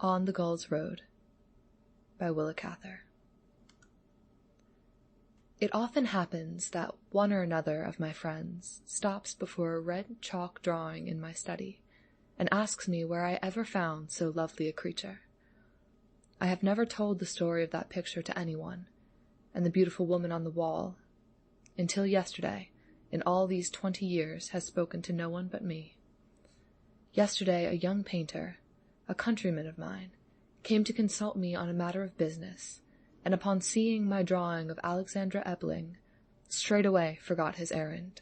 On the Gull's Road by Willa Cather. It often happens that one or another of my friends stops before a red chalk drawing in my study and asks me where I ever found so lovely a creature. I have never told the story of that picture to anyone, and the beautiful woman on the wall, until yesterday, in all these 20 years, has spoken to no one but me. Yesterday a young painter, a countryman of mine, came to consult me on a matter of business, and upon seeing my drawing of Alexandra Deppling, straightway forgot his errand.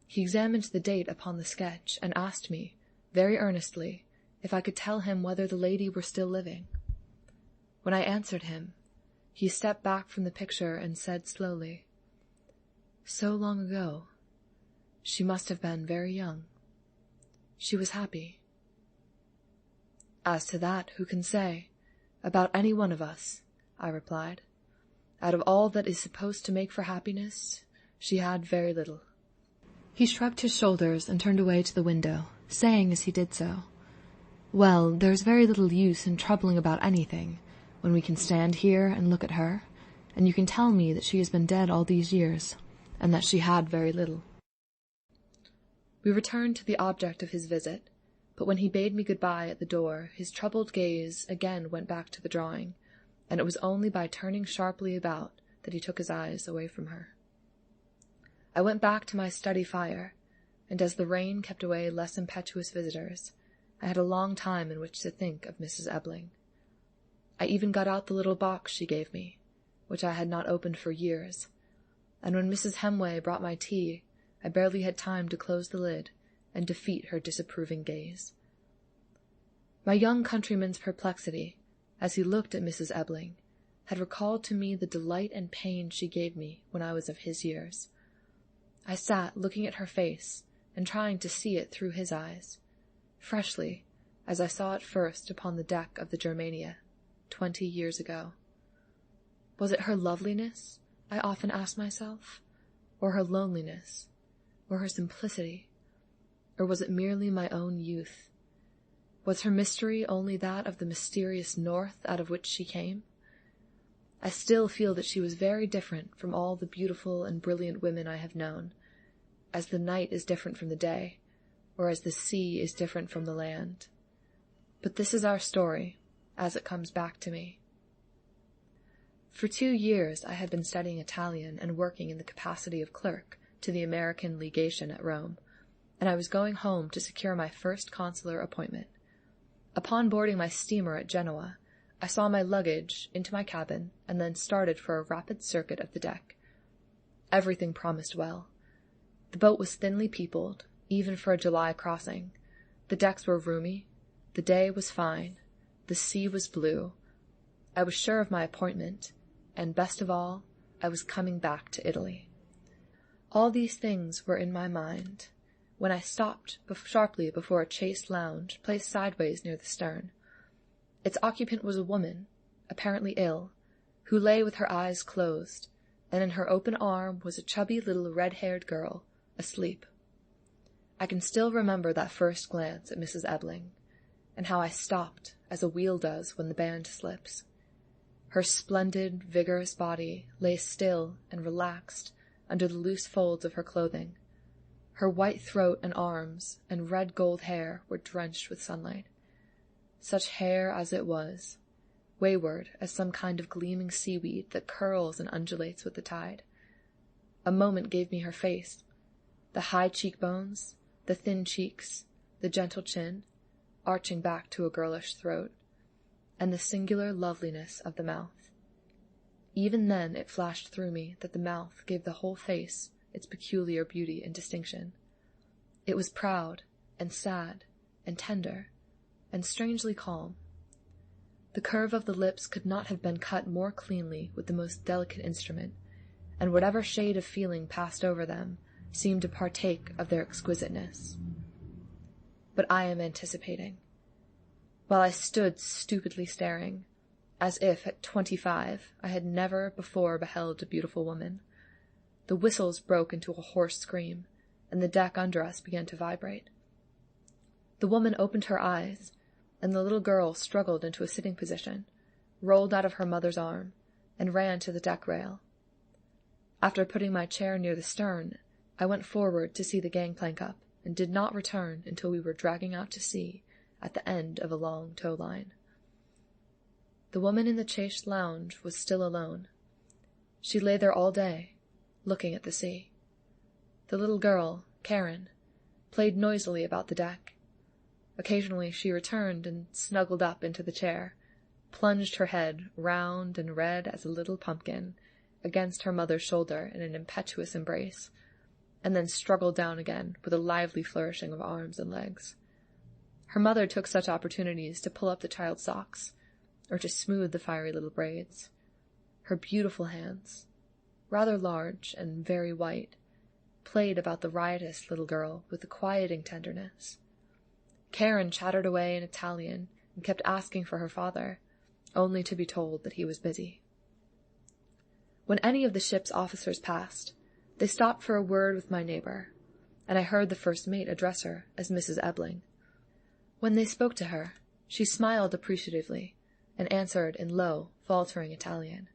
He examined the date upon the sketch, and asked me, very earnestly, if I could tell him whether the lady were still living. When I answered him, he stepped back from the picture and said slowly, "So long ago. She must have been very young. She was happy." "As to that, who can say? About any one of us," I replied. "Out of all that is supposed to make for happiness, she had very little." He shrugged his shoulders and turned away to the window, saying as he did so, "Well, there's very little use in troubling about anything, when we can stand here and look at her, and you can tell me that she has been dead all these years, and that she had very little." We returned to the object of his visit, but when he bade me good-bye at the door, his troubled gaze again went back to the drawing, and it was only by turning sharply about that he took his eyes away from her. I went back to my study fire, and as the rain kept away less impetuous visitors, I had a long time in which to think of Mrs. Ebbling. I even got out the little box she gave me, which I had not opened for years, and when Mrs. Hemway brought my tea, I barely had time to close the lid and defeat her disapproving gaze. My young countryman's perplexity, as he looked at Mrs. Ebbling, had recalled to me the delight and pain she gave me when I was of his years. I sat looking at her face and trying to see it through his eyes, freshly, as I saw it first upon the deck of the Germania, 20 years ago. Was it her loveliness, I often asked myself, or her loneliness, or her simplicity, or was it merely my own youth? Was her mystery only that of the mysterious north out of which she came? I still feel that she was very different from all the beautiful and brilliant women I have known, as the night is different from the day, or as the sea is different from the land. But this is our story, as it comes back to me. For 2 years I had been studying Italian and working in the capacity of clerk to the American legation at Rome, and I was going home to secure my first consular appointment. Upon boarding my steamer at Genoa, I saw my luggage into my cabin and then started for a rapid circuit of the deck. Everything promised well. The boat was thinly peopled, even for a July crossing. The decks were roomy, the day was fine, the sea was blue. I was sure of my appointment, and best of all, I was coming back to Italy. All these things were in my mind, when I stopped sharply before a chaise lounge placed sideways near the stern. Its occupant was a woman, apparently ill, who lay with her eyes closed, and in her open arm was a chubby little red-haired girl, asleep. I can still remember that first glance at Mrs. Ebbling, and how I stopped, as a wheel does when the band slips. Her splendid, vigorous body lay still and relaxed under the loose folds of her clothing. Her white throat and arms and red gold hair were drenched with sunlight. Such hair as it was, wayward as some kind of gleaming seaweed that curls and undulates with the tide. A moment gave me her face, the high cheekbones, the thin cheeks, the gentle chin, arching back to a girlish throat, and the singular loveliness of the mouth. Even then it flashed through me that the mouth gave the whole face its peculiar beauty and distinction. It was proud, and sad, and tender, and strangely calm. The curve of the lips could not have been cut more cleanly with the most delicate instrument, and whatever shade of feeling passed over them seemed to partake of their exquisiteness. But I am anticipating. While I stood stupidly staring, as if at 25 I had never before beheld a beautiful woman, the whistles broke into a hoarse scream, and the deck under us began to vibrate. The woman opened her eyes, and the little girl struggled into a sitting position, rolled out of her mother's arm, and ran to the deck rail. After putting my chair near the stern, I went forward to see the gangplank up, and did not return until we were dragging out to sea at the end of a long tow line. The woman in the chaise lounge was still alone. She lay there all day, looking at the sea. The little girl, Karen, played noisily about the deck. Occasionally she returned and snuggled up into the chair, plunged her head, round and red as a little pumpkin, against her mother's shoulder in an impetuous embrace, and then struggled down again with a lively flourishing of arms and legs. Her mother took such opportunities to pull up the child's socks, or to smooth the fiery little braids. Her beautiful hands, rather large and very white, played about the riotous little girl with a quieting tenderness. Karen chattered away in Italian and kept asking for her father, only to be told that he was busy. When any of the ship's officers passed, they stopped for a word with my neighbor, and I heard the first mate address her as Mrs. Ebbling. When they spoke to her, she smiled appreciatively, and answered in low, faltering Italian.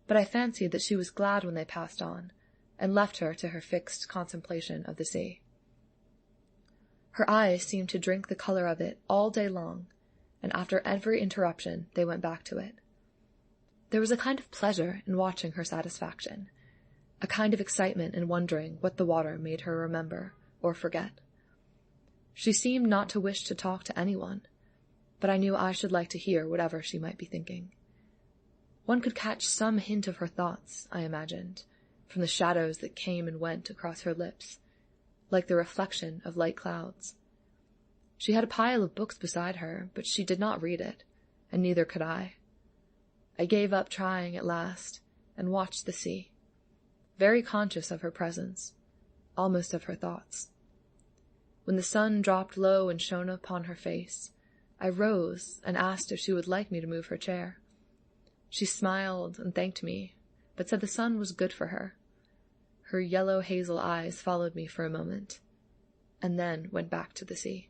But I fancied that she was glad when they passed on, and left her to her fixed contemplation of the sea. Her eyes seemed to drink the color of it all day long, and after every interruption they went back to it. There was a kind of pleasure in watching her satisfaction, a kind of excitement in wondering what the water made her remember or forget. She seemed not to wish to talk to anyone, but I knew I should like to hear whatever she might be thinking. One could catch some hint of her thoughts, I imagined, from the shadows that came and went across her lips, like the reflection of light clouds. She had a pile of books beside her, but she did not read it, and neither could I. I gave up trying at last, and watched the sea, very conscious of her presence, almost of her thoughts. When the sun dropped low and shone upon her face, I rose and asked if she would like me to move her chair. She smiled and thanked me, but said the sun was good for her. Her yellow hazel eyes followed me for a moment, and then went back to the sea.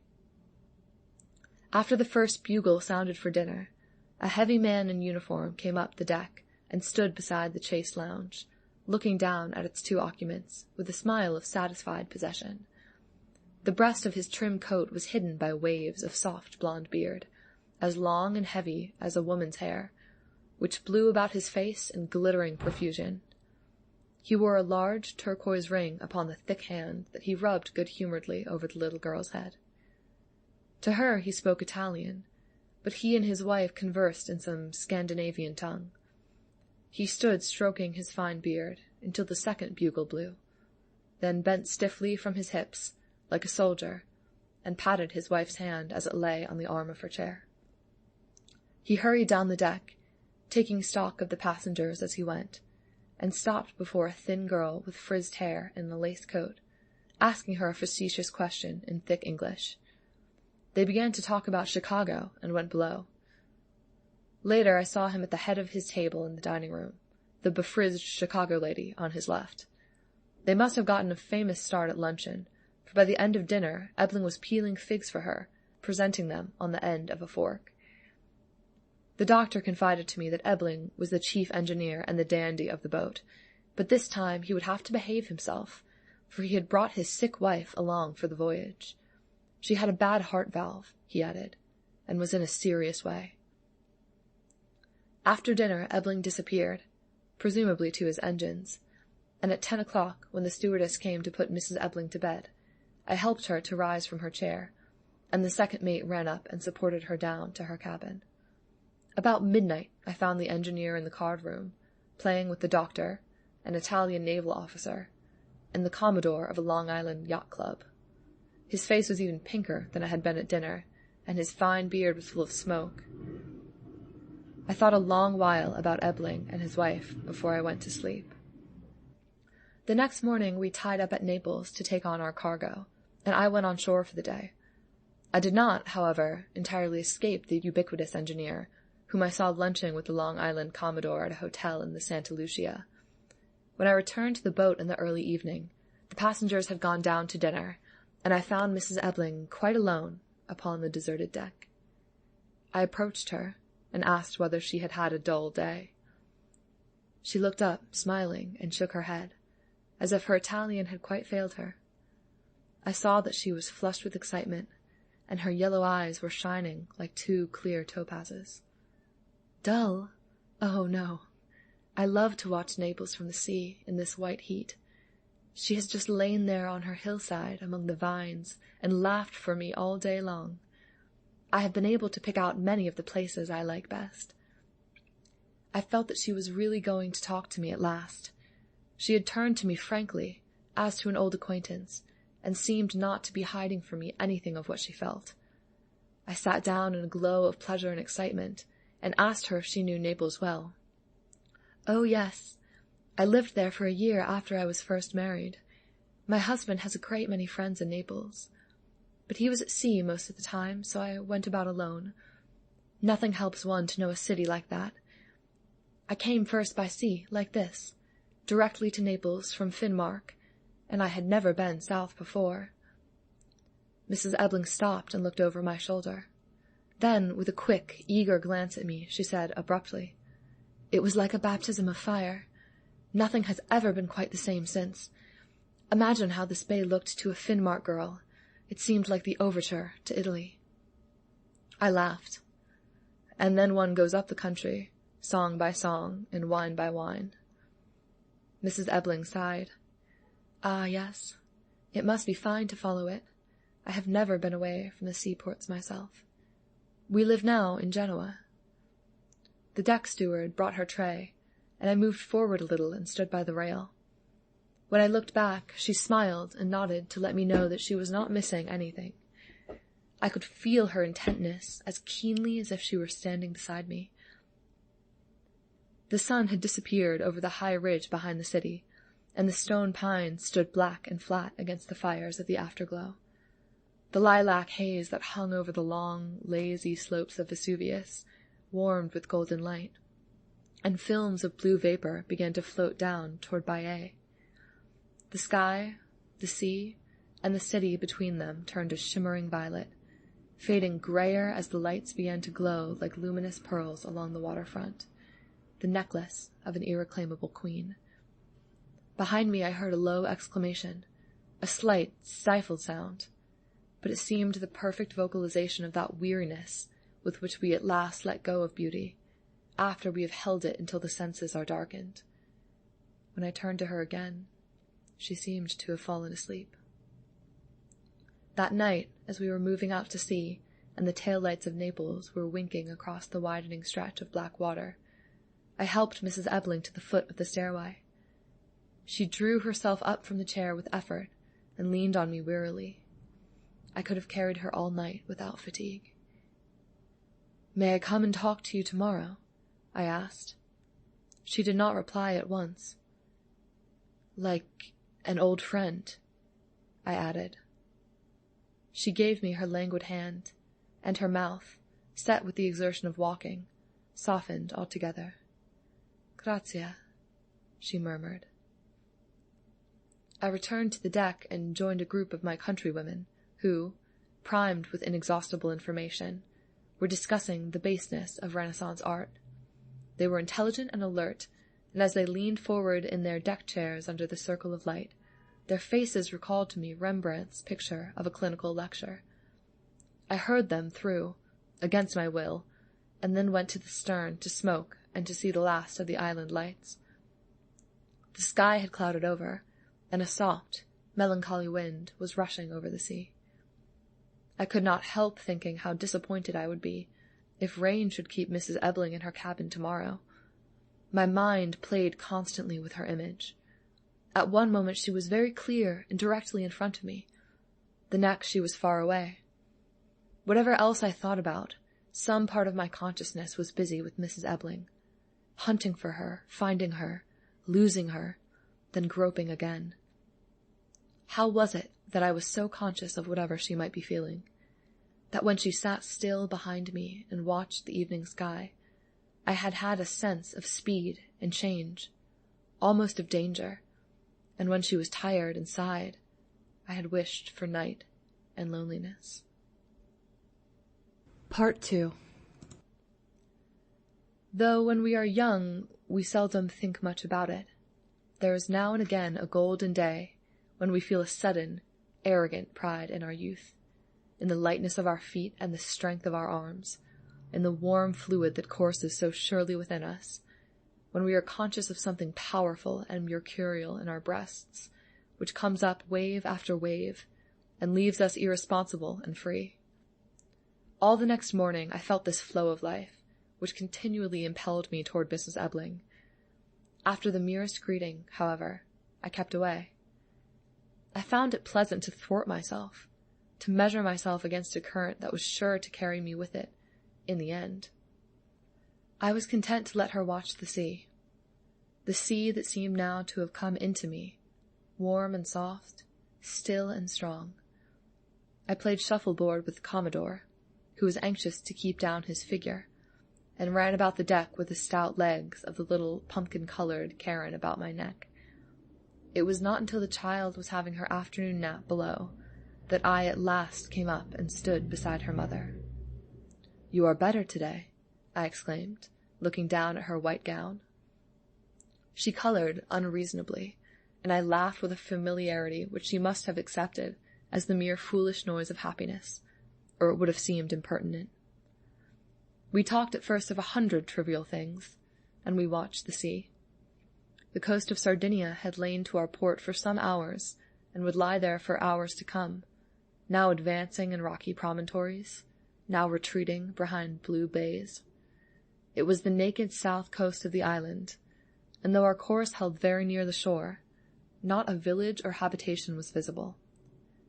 After the first bugle sounded for dinner, a heavy man in uniform came up the deck and stood beside the chaise lounge, looking down at its two occupants with a smile of satisfied possession. The breast of his trim coat was hidden by waves of soft blonde beard, as long and heavy as a woman's hair, which blew about his face in glittering profusion. He wore a large turquoise ring upon the thick hand that he rubbed good-humoredly over the little girl's head. To her he spoke Italian, but he and his wife conversed in some Scandinavian tongue. He stood stroking his fine beard until the second bugle blew, then bent stiffly from his hips, like a soldier, and patted his wife's hand as it lay on the arm of her chair. He hurried down the deck, taking stock of the passengers as he went, and stopped before a thin girl with frizzed hair and a lace coat, asking her a facetious question in thick English. They began to talk about Chicago and went below. Later I saw him at the head of his table in the dining room, the befrizzed Chicago lady on his left. They must have gotten a famous start at luncheon, for by the end of dinner Ebbling was peeling figs for her, presenting them on the end of a fork. The doctor confided to me that Ebbling was the chief engineer and the dandy of the boat, but this time he would have to behave himself, for he had brought his sick wife along for the voyage. She had a bad heart valve, he added, and was in a serious way. After dinner Ebbling disappeared, presumably to his engines, and at 10 o'clock, when the stewardess came to put Mrs. Ebbling to bed, I helped her to rise from her chair, and the second mate ran up and supported her down to her cabin. About midnight I found the engineer in the card-room, playing with the doctor, an Italian naval officer, and the commodore of a Long Island yacht club. His face was even pinker than it had been at dinner, and his fine beard was full of smoke. I thought a long while about Ebbling and his wife before I went to sleep. The next morning we tied up at Naples to take on our cargo, and I went on shore for the day. I did not, however, entirely escape the ubiquitous engineer, whom I saw lunching with the Long Island Commodore at a hotel in the Santa Lucia. When I returned to the boat in the early evening, the passengers had gone down to dinner, and I found Mrs. Ebbling quite alone upon the deserted deck. I approached her and asked whether she had had a dull day. She looked up, smiling, and shook her head, as if her Italian had quite failed her. I saw that she was flushed with excitement, and her yellow eyes were shining like two clear topazes. Dull? Oh, no. I love to watch Naples from the sea in this white heat. She has just lain there on her hillside among the vines and laughed for me all day long. I have been able to pick out many of the places I like best. I felt that she was really going to talk to me at last. She had turned to me frankly, as to an old acquaintance, and seemed not to be hiding from me anything of what she felt. I sat down in a glow of pleasure and excitement, and asked her if she knew Naples well. Oh, yes. I lived there for a year after I was first married. My husband has a great many friends in Naples. But he was at sea most of the time, so I went about alone. Nothing helps one to know a city like that. I came first by sea, like this, directly to Naples from Finnmark, and I had never been south before. Mrs. Ebbling stopped and looked over my shoulder. Then, with a quick, eager glance at me, she said abruptly, "It was like a baptism of fire. Nothing has ever been quite the same since. Imagine how this bay looked to a Finnmark girl. It seemed like the overture to Italy." I laughed. And then one goes up the country, song by song and wine by wine. Mrs. Ebbling sighed. Ah, yes. It must be fine to follow it. I have never been away from the seaports myself. We live now in Genoa. The deck steward brought her tray, and I moved forward a little and stood by the rail. When I looked back, she smiled and nodded to let me know that she was not missing anything. I could feel her intentness as keenly as if she were standing beside me. The sun had disappeared over the high ridge behind the city, and the stone pines stood black and flat against the fires of the afterglow. The lilac haze that hung over the long, lazy slopes of Vesuvius warmed with golden light, and films of blue vapor began to float down toward Baiae. The sky, the sea, and the city between them turned a shimmering violet, fading grayer as the lights began to glow like luminous pearls along the waterfront, the necklace of an irreclaimable queen. Behind me I heard a low exclamation, a slight, stifled sound, but it seemed the perfect vocalization of that weariness with which we at last let go of beauty, after we have held it until the senses are darkened. When I turned to her again, she seemed to have fallen asleep. That night, as we were moving out to sea, and the tail lights of Naples were winking across the widening stretch of black water, I helped Mrs. Ebbling to the foot of the stairway. She drew herself up from the chair with effort and leaned on me wearily. I could have carried her all night without fatigue. "May I come and talk to you tomorrow?" I asked. She did not reply at once. "Like an old friend," I added. She gave me her languid hand, and her mouth, set with the exertion of walking, softened altogether. "Grazia," she murmured. I returned to the deck and joined a group of my countrywomen, who, primed with inexhaustible information, were discussing the baseness of Renaissance art. They were intelligent and alert, and as they leaned forward in their deck chairs under the circle of light, their faces recalled to me Rembrandt's picture of a clinical lecture. I heard them through, against my will, and then went to the stern to smoke and to see the last of the island lights. The sky had clouded over, and a soft, melancholy wind was rushing over the sea. I could not help thinking how disappointed I would be if rain should keep Mrs. Ebbling in her cabin tomorrow. My mind played constantly with her image. At one moment she was very clear and directly in front of me. The next she was far away. Whatever else I thought about, some part of my consciousness was busy with Mrs. Ebbling, hunting for her, finding her, losing her, then groping again. How was it that I was so conscious of whatever she might be feeling, that when she sat still behind me and watched the evening sky, I had had a sense of speed and change, almost of danger, and when she was tired and sighed, I had wished for night and loneliness. Part 2. though when we are young we seldom think much about it. There is now and again a golden day when we feel a sudden, arrogant pride in our youth, in the lightness of our feet and the strength of our arms, in the warm fluid that courses so surely within us, when we are conscious of something powerful and mercurial in our breasts, which comes up wave after wave, and leaves us irresponsible and free. All the next morning I felt this flow of life, which continually impelled me toward Mrs. Ebbling. After the merest greeting, however, I kept away. I found it pleasant to thwart myself, to measure myself against a current that was sure to carry me with it, in the end. I was content to let her watch the sea that seemed now to have come into me, warm and soft, still and strong. I played shuffleboard with the Commodore, who was anxious to keep down his figure, and ran about the deck with the stout legs of the little pumpkin-colored Karen about my neck. It was not until the child was having her afternoon nap below that I at last came up and stood beside her mother. "You are better today," I exclaimed, looking down at her white gown. She colored unreasonably, and I laughed with a familiarity which she must have accepted as the mere foolish noise of happiness, or it would have seemed impertinent. We talked at first of 100 trivial things, and we watched the sea. The coast of Sardinia had lain to our port for some hours, and would lie there for hours to come, now advancing in rocky promontories, now retreating behind blue bays. It was the naked south coast of the island, and though our course held very near the shore, not a village or habitation was visible.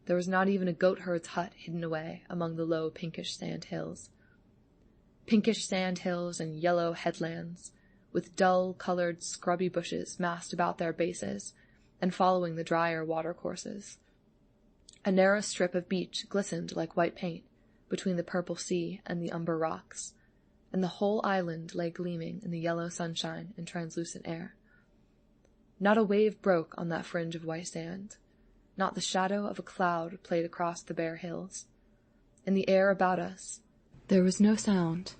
There was not even a goatherd's hut hidden away among the low pinkish sand hills. Pinkish sand hills and yellow headlands, with dull-colored scrubby bushes massed about their bases and following the drier watercourses. A narrow strip of beach glistened like white paint between the purple sea and the umber rocks, and the whole island lay gleaming in the yellow sunshine and translucent air. Not a wave broke on that fringe of white sand. Not the shadow of a cloud played across the bare hills. In the air about us, there was no sound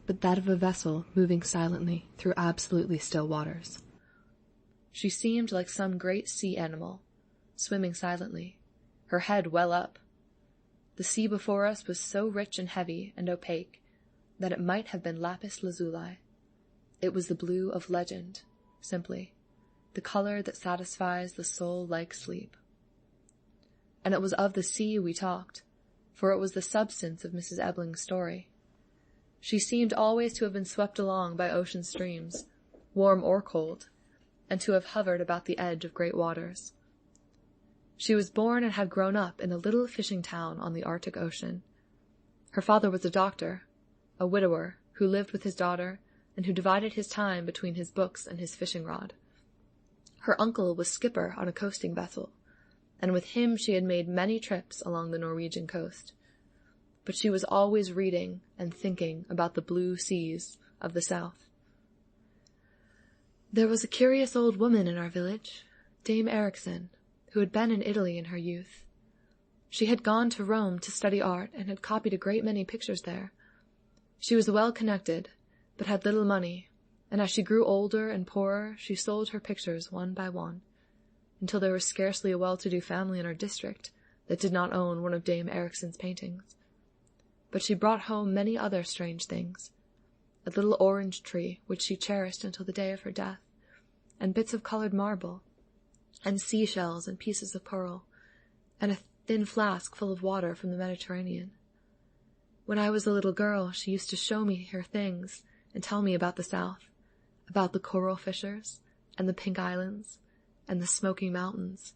but that of a vessel moving silently through absolutely still waters. She seemed like some great sea animal, swimming silently, her head well up. The sea before us was so rich and heavy and opaque that it might have been lapis lazuli. It was the blue of legend, simply, the color that satisfies the soul like sleep. And it was of the sea we talked, for it was the substance of Mrs. Ebbling's story. She seemed always to have been swept along by ocean streams, warm or cold, and to have hovered about the edge of great waters. She was born and had grown up in a little fishing town on the Arctic Ocean. Her father was a doctor, a widower, who lived with his daughter, and who divided his time between his books and his fishing rod. Her uncle was skipper on a coasting vessel, and with him she had made many trips along the Norwegian coast. But she was always reading and thinking about the blue seas of the south. There was a curious old woman in our village, Dame Erikson, who had been in Italy in her youth. She had gone to Rome to study art and had copied a great many pictures there. She was well connected, but had little money, and as she grew older and poorer, she sold her pictures one by one, until there was scarcely a well-to-do family in our district that did not own one of Dame Erikson's paintings. But she brought home many other strange things, a little orange tree which she cherished until the day of her death, and bits of colored marble, and seashells and pieces of pearl, and a thin flask full of water from the Mediterranean. When I was a little girl, she used to show me her things and tell me about the South, about the coral fishers, and the pink islands, and the smoky mountains,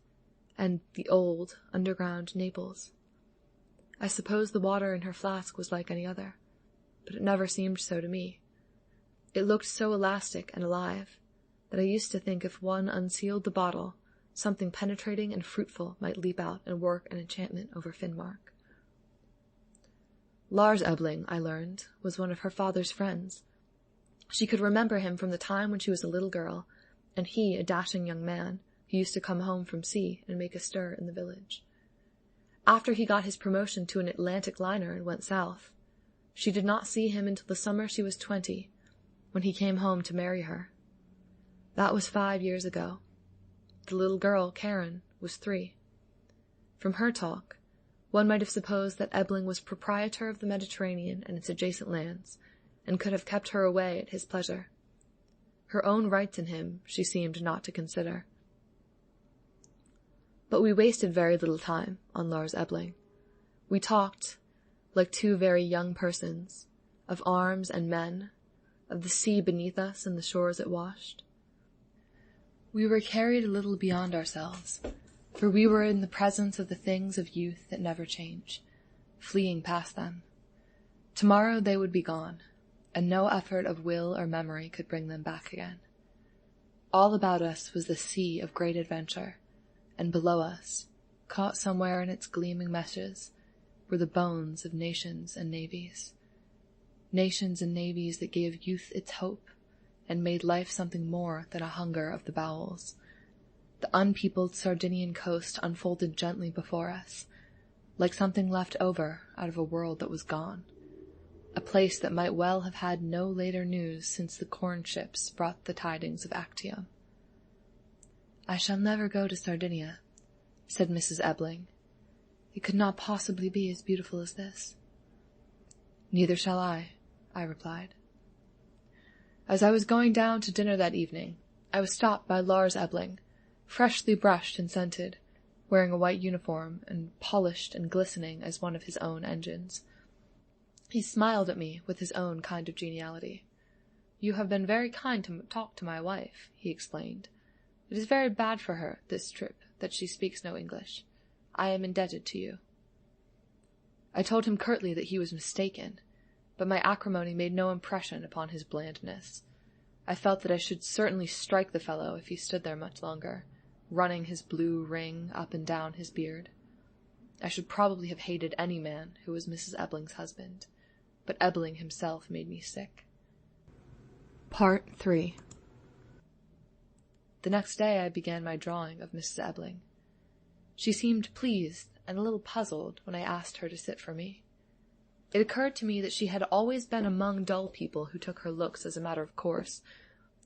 and the old, underground Naples. I suppose the water in her flask was like any other, but it never seemed so to me. It looked so elastic and alive that I used to think if one unsealed the bottle, something penetrating and fruitful might leap out and work an enchantment over Finnmark. Lars Ebbling, I learned, was one of her father's friends. She could remember him from the time when she was a little girl, and he a dashing young man who used to come home from sea and make a stir in the village. After he got his promotion to an Atlantic liner and went south, she did not see him until the summer she was 20, when he came home to marry her. That was 5 years ago. The little girl, Karen, was 3. From her talk, one might have supposed that Ebbling was proprietor of the Mediterranean and its adjacent lands, and could have kept her away at his pleasure. Her own rights in him she seemed not to consider. But we wasted very little time on Lars Ebbling. We talked, like two very young persons, of arms and men, of the sea beneath us and the shores it washed. We were carried a little beyond ourselves, for we were in the presence of the things of youth that never change, fleeing past them. Tomorrow they would be gone, and no effort of will or memory could bring them back again. All about us was the sea of great adventure, and below us, caught somewhere in its gleaming meshes, were the bones of nations and navies. Nations and navies that gave youth its hope, and made life something more than a hunger of the bowels. The unpeopled Sardinian coast unfolded gently before us, like something left over out of a world that was gone, a place that might well have had no later news since the corn ships brought the tidings of Actium. "I shall never go to Sardinia," said Mrs. Ebbling. "It could not possibly be as beautiful as this." "Neither shall I replied. As I was going down to dinner that evening, I was stopped by Lars Ebbling, freshly brushed and scented, wearing a white uniform, and polished and glistening as one of his own engines. He smiled at me with his own kind of geniality. "You have been very kind to talk to my wife," he explained. "It is very bad for her, this trip, that she speaks no English. I am indebted to you." I told him curtly that he was mistaken, but my acrimony made no impression upon his blandness. I felt that I should certainly strike the fellow if he stood there much longer, running his blue ring up and down his beard. I should probably have hated any man who was Mrs. Ebbling's husband, but Ebbling himself made me sick. Part 3. The next day I began my drawing of Mrs. Ebbling. She seemed pleased and a little puzzled when I asked her to sit for me. It occurred to me that she had always been among dull people who took her looks as a matter of course,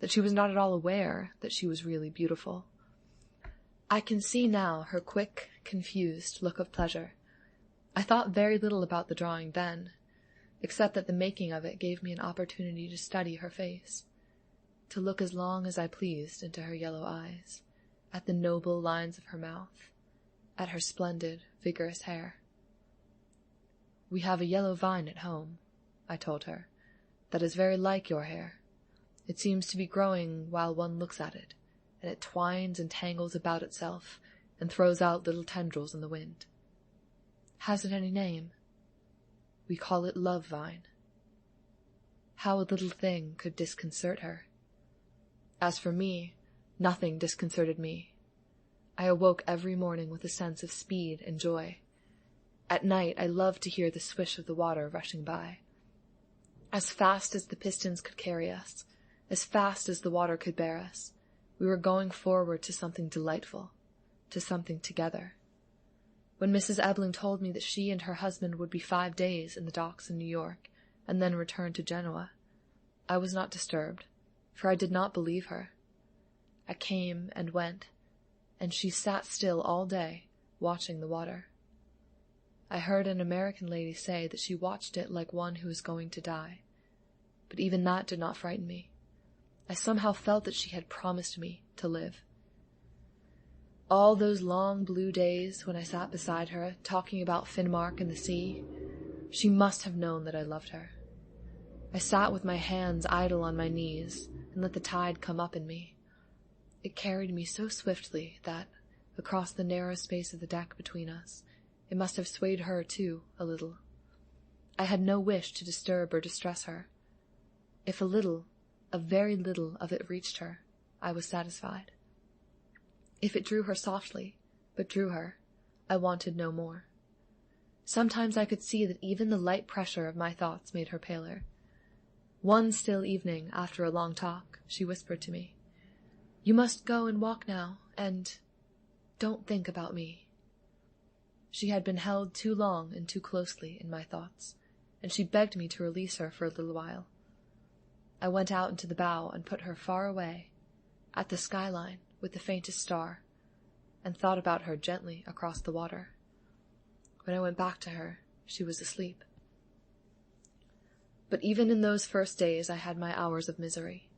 that she was not at all aware that she was really beautiful. I can see now her quick, confused look of pleasure. I thought very little about the drawing then, except that the making of it gave me an opportunity to study her face, to look as long as I pleased into her yellow eyes, at the noble lines of her mouth, at her splendid, vigorous hair. "We have a yellow vine at home," I told her, "that is very like your hair. It seems to be growing while one looks at it, and it twines and tangles about itself, and throws out little tendrils in the wind. Has it any name? We call it love vine." How a little thing could disconcert her. As for me, nothing disconcerted me. I awoke every morning with a sense of speed and joy. At night I loved to hear the swish of the water rushing by. As fast as the pistons could carry us, as fast as the water could bear us, we were going forward to something delightful, to something together. When Mrs. Ebbling told me that she and her husband would be 5 days in the docks in New York, and then return to Genoa, I was not disturbed, for I did not believe her. I came and went, and she sat still all day, watching the water. I heard an American lady say that she watched it like one who was going to die, but even that did not frighten me. I somehow felt that she had promised me to live. All those long blue days when I sat beside her, talking about Finnmark and the sea, she must have known that I loved her. I sat with my hands idle on my knees, and let the tide come up in me. It carried me so swiftly that, across the narrow space of the deck between us, it must have swayed her, too, a little. I had no wish to disturb or distress her. If a little, a very little of it reached her, I was satisfied. If it drew her softly, but drew her, I wanted no more. Sometimes I could see that even the light pressure of my thoughts made her paler. One still evening, after a long talk, she whispered to me, "You must go and walk now, and don't think about me." She had been held too long and too closely in my thoughts, and she begged me to release her for a little while. I went out into the bow and put her far away, at the skyline with the faintest star, and thought about her gently across the water. When I went back to her, she was asleep. But even in those first days I had my hours of misery.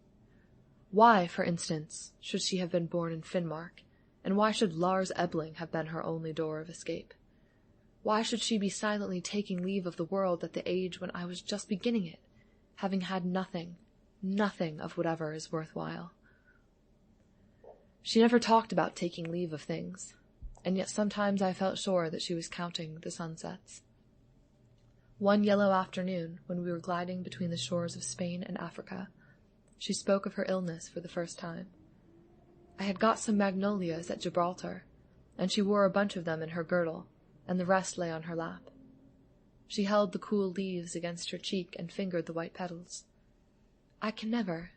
Why, for instance, should she have been born in Finnmark, and why should Lars Ebbling have been her only door of escape? Why should she be silently taking leave of the world at the age when I was just beginning it, having had nothing of whatever is worthwhile? She never talked about taking leave of things, and yet sometimes I felt sure that she was counting the sunsets. One yellow afternoon, when we were gliding between the shores of Spain and Africa, she spoke of her illness for the first time. I had got some magnolias at Gibraltar, and she wore a bunch of them in her girdle, and the rest lay on her lap. She held the cool leaves against her cheek and fingered the white petals. "I can never,"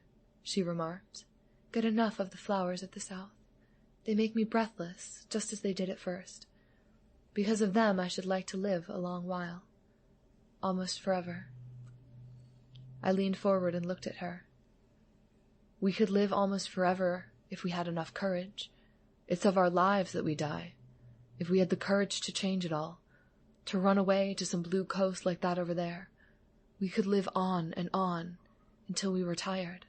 she remarked, "get enough of the flowers at the south. They make me breathless, just as they did at first. Because of them I should like to live a long while. Almost forever." I leaned forward and looked at her. We could live almost forever if we had enough courage. It's of our lives that we die. If we had the courage to change it all, to run away to some blue coast like that over there, we could live on and on until we were tired.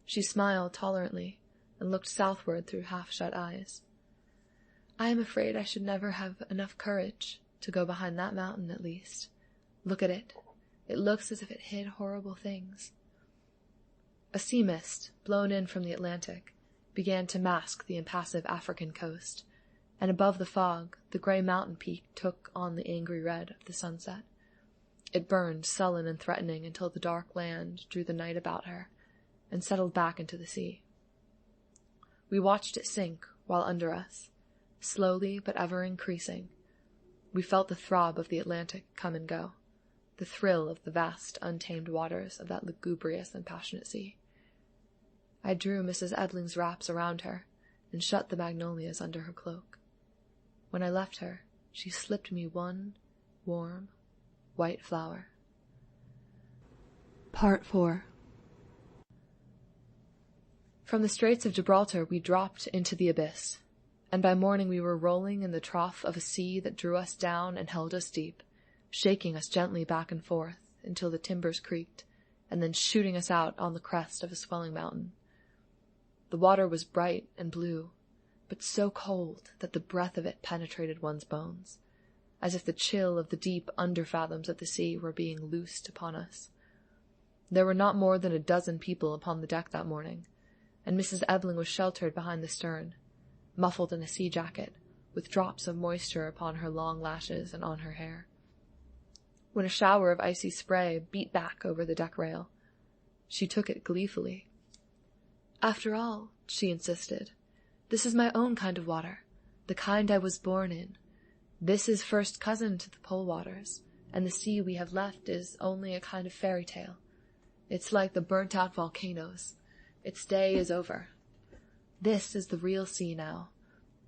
She smiled tolerantly and looked southward through half-shut eyes. "I am afraid I should never have enough courage to go behind that mountain, at least. Look at it. It looks as if it hid horrible things." A sea mist, blown in from the Atlantic, began to mask the impassive African coast, and above the fog the grey mountain peak took on the angry red of the sunset. It burned sullen and threatening until the dark land drew the night about her, and settled back into the sea. We watched it sink while under us, slowly but ever increasing. We felt the throb of the Atlantic come and go, the thrill of the vast, untamed waters of that lugubrious and passionate sea. I drew Mrs. Ebbling's wraps around her, and shut the magnolias under her cloak. When I left her, she slipped me one warm, white flower. Part 4. From the Straits of Gibraltar we dropped into the abyss, and by morning we were rolling in the trough of a sea that drew us down and held us deep, shaking us gently back and forth until the timbers creaked, and then shooting us out on the crest of a swelling mountain. The water was bright and blue, but so cold that the breath of it penetrated one's bones, as if the chill of the deep under-fathoms of the sea were being loosed upon us. There were not more than a dozen people upon the deck that morning, and Mrs. Ebbling was sheltered behind the stern, muffled in a sea jacket, with drops of moisture upon her long lashes and on her hair. When a shower of icy spray beat back over the deck rail, she took it gleefully. "After all," she insisted, "this is my own kind of water, the kind I was born in. This is first cousin to the pole waters, and the sea we have left is only a kind of fairy tale. It's like the burnt-out volcanoes. Its day is over. This is the real sea now,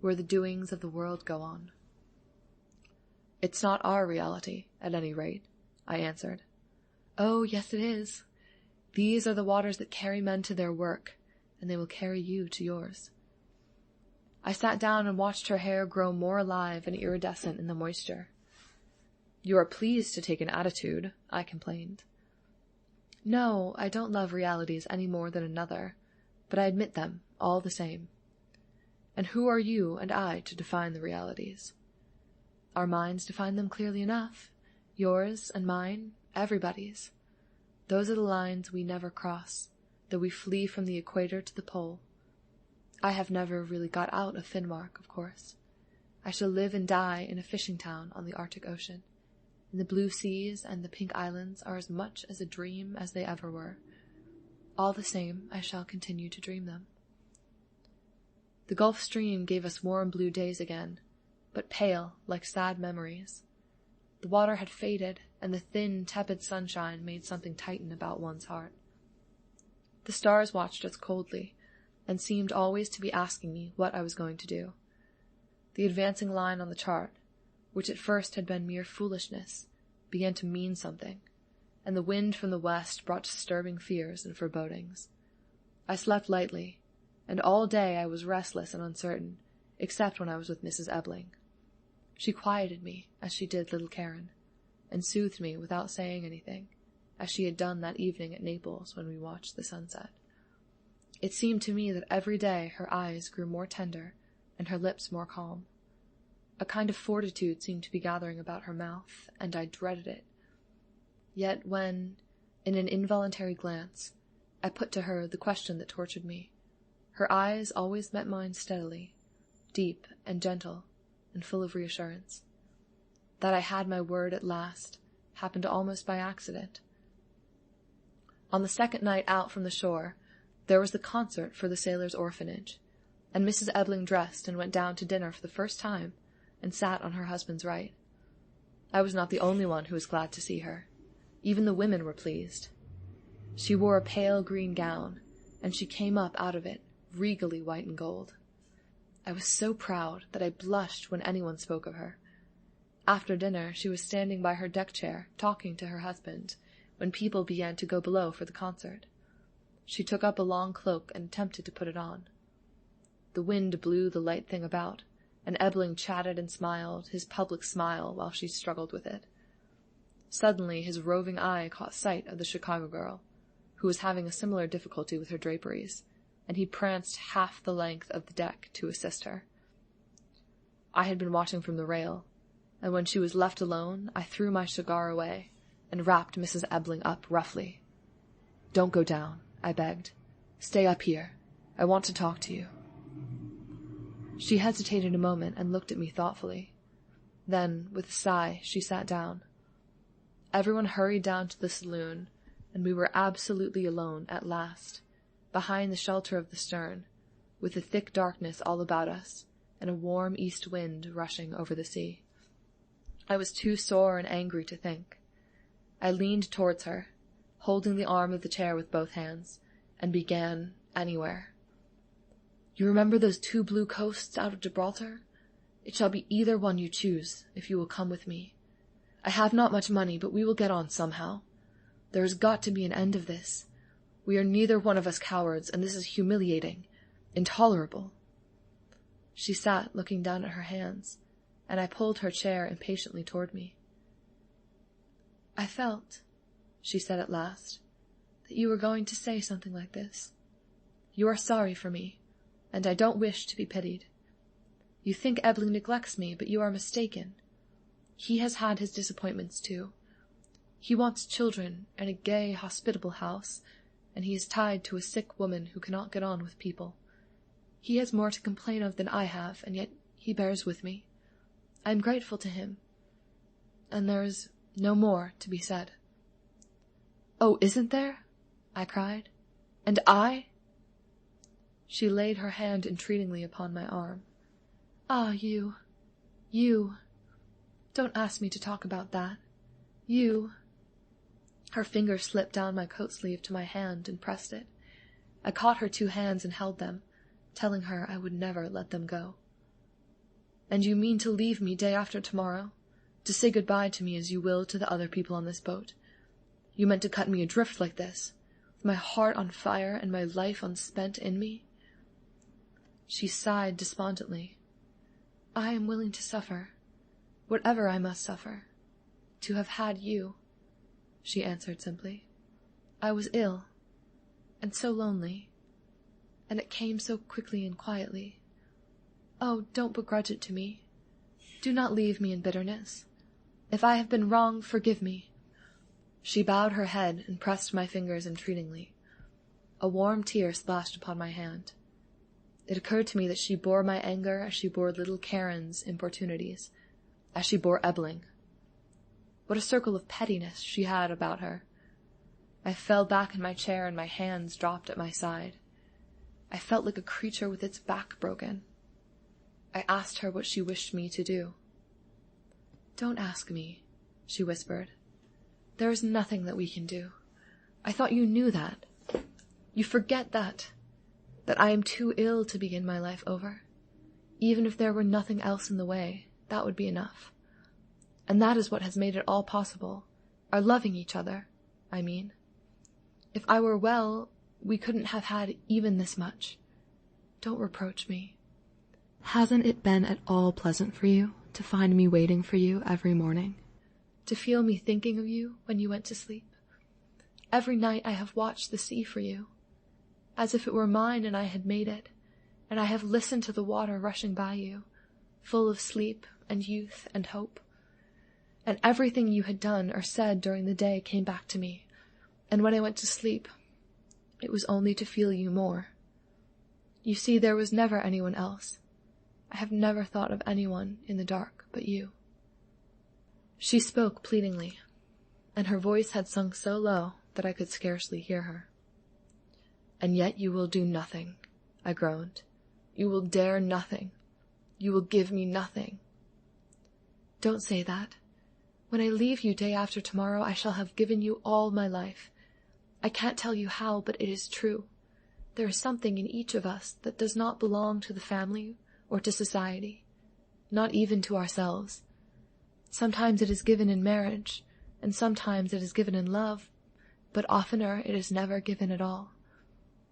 where the doings of the world go on." "It's not our reality, at any rate," I answered. "Oh, yes it is. These are the waters that carry men to their work, and they will carry you to yours." I sat down and watched her hair grow more alive and iridescent in the moisture. "You are pleased to take an attitude," I complained. "No, I don't love realities any more than another, but I admit them, all the same. And who are you and I to define the realities? Our minds define them clearly enough. Yours and mine, everybody's. Those are the lines we never cross, though we flee from the equator to the pole. I have never really got out of Finnmark, of course. I shall live and die in a fishing town on the Arctic Ocean, and the blue seas and the pink islands are as much as a dream as they ever were. All the same, I shall continue to dream them." The Gulf Stream gave us warm blue days again, but pale, like sad memories. The water had faded, and the thin, tepid sunshine made something tighten about one's heart. The stars watched us coldly, and seemed always to be asking me what I was going to do. The advancing line on the chart, which at first had been mere foolishness, began to mean something, and the wind from the west brought disturbing fears and forebodings. I slept lightly, and all day I was restless and uncertain, except when I was with Mrs. Ebbling. She quieted me, as she did little Karen, and soothed me without saying anything, as she had done that evening at Naples when we watched the sunset. It seemed to me that every day her eyes grew more tender and her lips more calm. A kind of fortitude seemed to be gathering about her mouth, and I dreaded it. Yet when, in an involuntary glance, I put to her the question that tortured me, her eyes always met mine steadily, deep and gentle, and full of reassurance. That I had my word at last happened almost by accident. On the second night out from the shore, there was the concert for the sailors' orphanage, and Mrs. Ebbling dressed and went down to dinner for the first time, and sat on her husband's right. I was not the only one who was glad to see her. Even the women were pleased. She wore a pale green gown, and she came up out of it, regally white and gold. I was so proud that I blushed when anyone spoke of her. After dinner, she was standing by her deck chair, talking to her husband, when people began to go below for the concert. She took up a long cloak and attempted to put it on. The wind blew the light thing about, and Ebbling chatted and smiled, his public smile, while she struggled with it. Suddenly his roving eye caught sight of the Chicago girl, who was having a similar difficulty with her draperies, and he pranced half the length of the deck to assist her. I had been watching from the rail, and when she was left alone, I threw my cigar away and wrapped Mrs. Ebbling up roughly. "Don't go down," I begged. "Stay up here. I want to talk to you." She hesitated a moment and looked at me thoughtfully. Then, with a sigh, she sat down. Everyone hurried down to the saloon, and we were absolutely alone at last, behind the shelter of the stern, with the thick darkness all about us, and a warm east wind rushing over the sea. I was too sore and angry to think. I leaned towards her, holding the arm of the chair with both hands, and began anywhere. "You remember those 2 blue coasts out of Gibraltar? It shall be either one you choose, if you will come with me. I have not much money, but we will get on somehow. There has got to be an end of this. We are neither one of us cowards, and this is humiliating, intolerable." She sat looking down at her hands, and I pulled her chair impatiently toward me. "I felt," she said at last, "that you were going to say something like this. You are sorry for me, and I don't wish to be pitied. You think Ebbling neglects me, but you are mistaken. He has had his disappointments too. He wants children and a gay, hospitable house, and he is tied to a sick woman who cannot get on with people. He has more to complain of than I have, and yet he bears with me. I am grateful to him, and there is no more to be said." "Oh, isn't there?" I cried. "And I?" She laid her hand entreatingly upon my arm. "Ah, you. Don't ask me to talk about that. You." Her fingers slipped down my coat sleeve to my hand and pressed it. I caught her 2 hands and held them, telling her I would never let them go. "And you mean to leave me day after tomorrow? To say goodbye to me as you will to the other people on this boat? You meant to cut me adrift like this, with my heart on fire and my life unspent in me?" She sighed despondently. "I am willing to suffer, whatever I must suffer, to have had you," she answered simply. "I was ill, and so lonely, and it came so quickly and quietly. Oh, don't begrudge it to me. Do not leave me in bitterness. If I have been wrong, forgive me." She bowed her head and pressed my fingers entreatingly. A warm tear splashed upon my hand. It occurred to me that she bore my anger as she bore little Karen's importunities, as she bore Ebbling. What a circle of pettiness she had about her. I fell back in my chair and my hands dropped at my side. I felt like a creature with its back broken. I asked her what she wished me to do. "Don't ask me," she whispered. "There is nothing that we can do. I thought you knew that. You forget that I am too ill to begin my life over. Even if there were nothing else in the way, that would be enough. And that is what has made it all possible, our loving each other, I mean. If I were well, we couldn't have had even this much. Don't reproach me. Hasn't it been at all pleasant for you to find me waiting for you every morning? To feel me thinking of you when you went to sleep? Every night I have watched the sea for you, as if it were mine and I had made it, and I have listened to the water rushing by you, full of sleep and youth and hope. And everything you had done or said during the day came back to me, and when I went to sleep, it was only to feel you more. You see, there was never anyone else. I have never thought of anyone in the dark but you. She spoke pleadingly, and her voice had sunk so low that I could scarcely hear her. And yet you will do nothing, I groaned. You will dare nothing. You will give me nothing. Don't say that. When I leave you day after tomorrow, I shall have given you all my life. I can't tell you how, but it is true. There is something in each of us that does not belong to the family or to society, not even to ourselves. Sometimes it is given in marriage, and sometimes it is given in love, but oftener it is never given at all.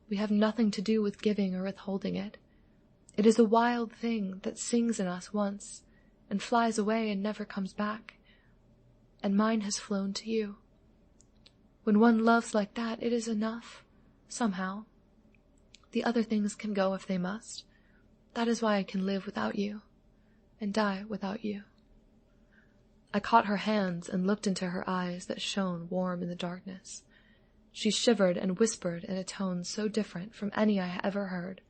We have nothing to do with giving or withholding it. It is a wild thing that sings in us once, and flies away and never comes back. And mine has flown to you. When one loves like that, it is enough, somehow. The other things can go if they must. That is why I can live without you, and die without you. I caught her hands and looked into her eyes that shone warm in the darkness. She shivered and whispered in a tone so different from any I ever heard,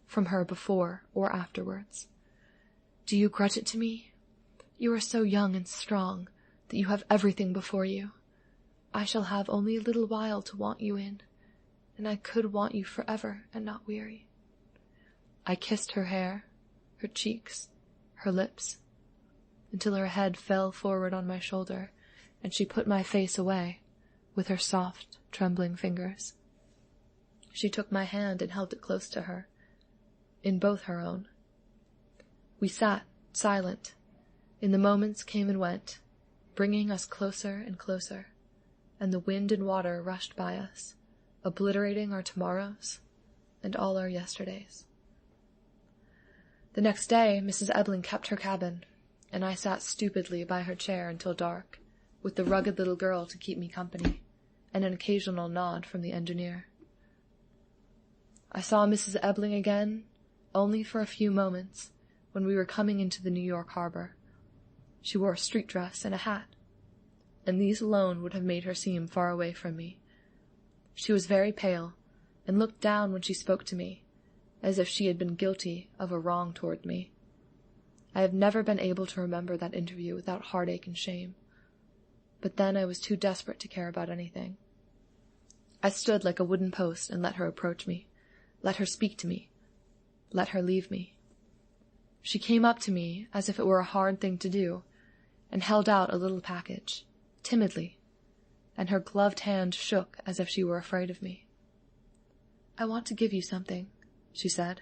from her before or afterwards. Do you grudge it to me? You are so young and strong that you have everything before you. I shall have only a little while to want you in, and I could want you forever and not weary. I kissed her hair, her cheeks, her lips, until her head fell forward on my shoulder, and she put my face away with her soft, trembling fingers. She took my hand and held it close to her, in both her own. We sat, silent, and the moments came and went, bringing us closer and closer, and the wind and water rushed by us, obliterating our tomorrows and all our yesterdays. The next day, Mrs. Ebbling kept her cabin, and I sat stupidly by her chair until dark, with the rugged little girl to keep me company, and an occasional nod from the engineer. I saw Mrs. Ebbling again only for a few moments when we were coming into the New York harbor. She wore a street dress and a hat, and these alone would have made her seem far away from me. She was very pale, and looked down when she spoke to me, as if she had been guilty of a wrong toward me. I have never been able to remember that interview without heartache and shame, but then I was too desperate to care about anything. I stood like a wooden post and let her approach me, let her speak to me, let her leave me. She came up to me as if it were a hard thing to do, and held out a little package, timidly, and her gloved hand shook as if she were afraid of me. I want to give you something, she said.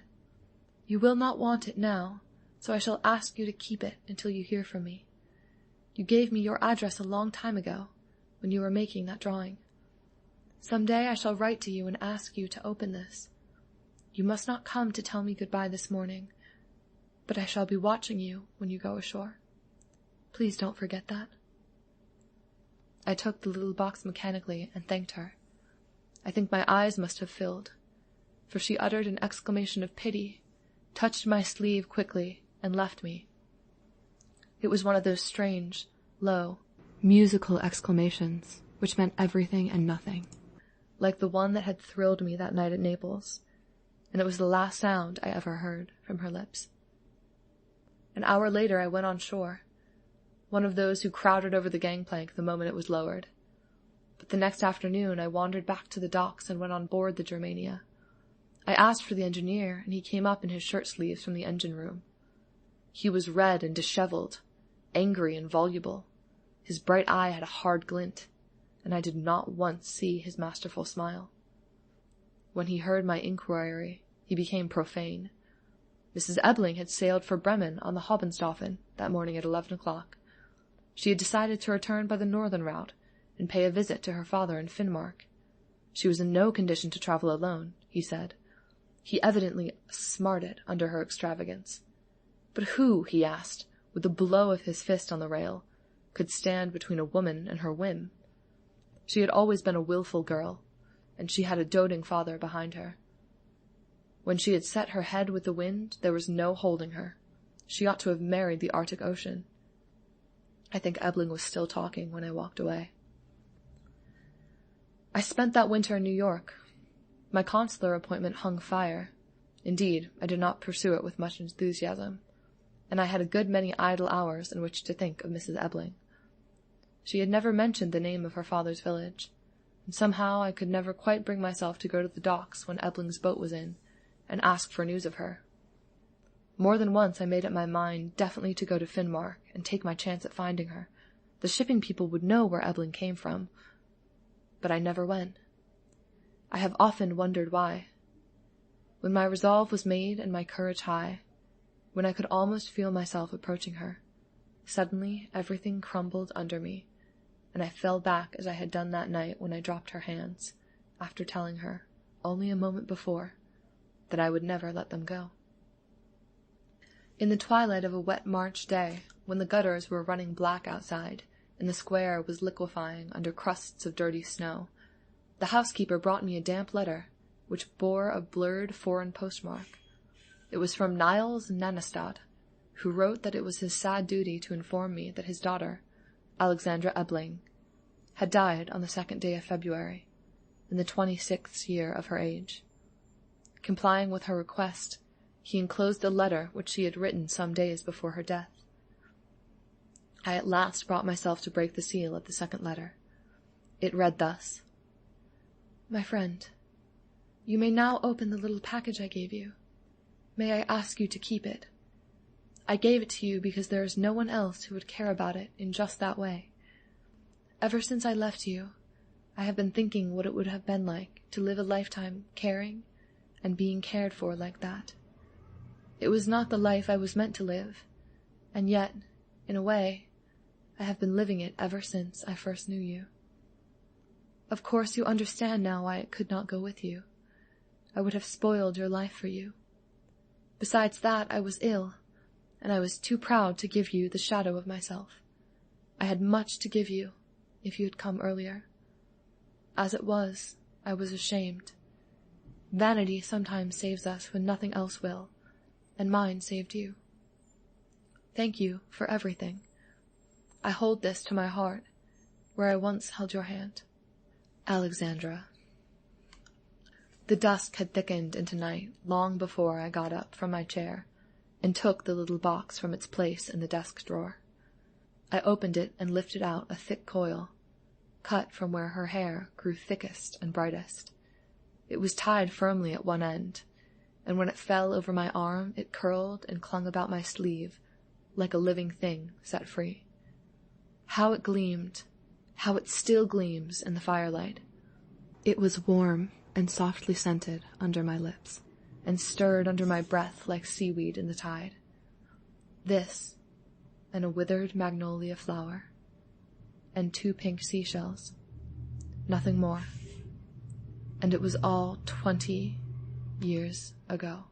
You will not want it now, so I shall ask you to keep it until you hear from me. You gave me your address a long time ago, when you were making that drawing. Some day I shall write to you and ask you to open this. You must not come to tell me goodbye this morning, but I shall be watching you when you go ashore. Please don't forget that. I took the little box mechanically and thanked her. I think my eyes must have filled, for she uttered an exclamation of pity, touched my sleeve quickly, and left me. It was one of those strange, low, musical exclamations which meant everything and nothing, like the one that had thrilled me that night at Naples, and it was the last sound I ever heard from her lips. An hour later I went on shore, one of those who crowded over the gangplank the moment it was lowered. But the next afternoon I wandered back to the docks and went on board the Germania. I asked for the engineer, and he came up in his shirt-sleeves from the engine room. He was red and disheveled, angry and voluble. His bright eye had a hard glint, and I did not once see his masterful smile. When he heard my inquiry, he became profane. Mrs. Ebbling had sailed for Bremen on the Hobenstaufen that morning at 11 o'clock. She had decided to return by the northern route, and pay a visit to her father in Finnmark. She was in no condition to travel alone, he said. He evidently smarted under her extravagance. But who, he asked, with a blow of his fist on the rail, could stand between a woman and her whim? She had always been a willful girl, and she had a doting father behind her. When she had set her head with the wind, there was no holding her. She ought to have married the Arctic Ocean. I think Ebbling was still talking when I walked away. I spent that winter in New York. My consular appointment hung fire. Indeed, I did not pursue it with much enthusiasm, and I had a good many idle hours in which to think of Mrs. Ebbling. She had never mentioned the name of her father's village, and somehow I could never quite bring myself to go to the docks when Ebbling's boat was in, and ask for news of her. More than once I made up my mind definitely to go to Finnmark and take my chance at finding her. The shipping people would know where Ebbling came from. But I never went. I have often wondered why. When my resolve was made and my courage high, when I could almost feel myself approaching her, suddenly everything crumbled under me, and I fell back as I had done that night when I dropped her hands, after telling her, only a moment before, that I would never let them go. In the twilight of a wet March day, when the gutters were running black outside, and the square was liquefying under crusts of dirty snow, the housekeeper brought me a damp letter, which bore a blurred foreign postmark. It was from Niles Nanestad, who wrote that it was his sad duty to inform me that his daughter, Alexandra Deppling, had died on the 2nd day of February, in the 26th year of her age. Complying with her request, he enclosed a letter which she had written some days before her death. I at last brought myself to break the seal of the second letter. It read thus: My friend, you may now open the little package I gave you. May I ask you to keep it? I gave it to you because there is no one else who would care about it in just that way. Ever since I left you, I have been thinking what it would have been like to live a lifetime caring and being cared for like that. It was not the life I was meant to live, and yet, in a way, I have been living it ever since I first knew you. Of course you understand now why I could not go with you. I would have spoiled your life for you. Besides that, I was ill, and I was too proud to give you the shadow of myself. I had much to give you, if you had come earlier. As it was, I was ashamed. Vanity sometimes saves us when nothing else will, and mine saved you. Thank you for everything. I hold this to my heart, where I once held your hand. Alexandra. The dusk had thickened into night long before I got up from my chair and took the little box from its place in the desk drawer. I opened it and lifted out a thick coil, cut from where her hair grew thickest and brightest. It was tied firmly at one end, and when it fell over my arm it curled and clung about my sleeve like a living thing set free. How it gleamed, how it still gleams in the firelight. It was warm and softly scented under my lips, and stirred under my breath like seaweed in the tide. This, and a withered magnolia flower, and 2 pink seashells. Nothing more. And it was all 20 years ago.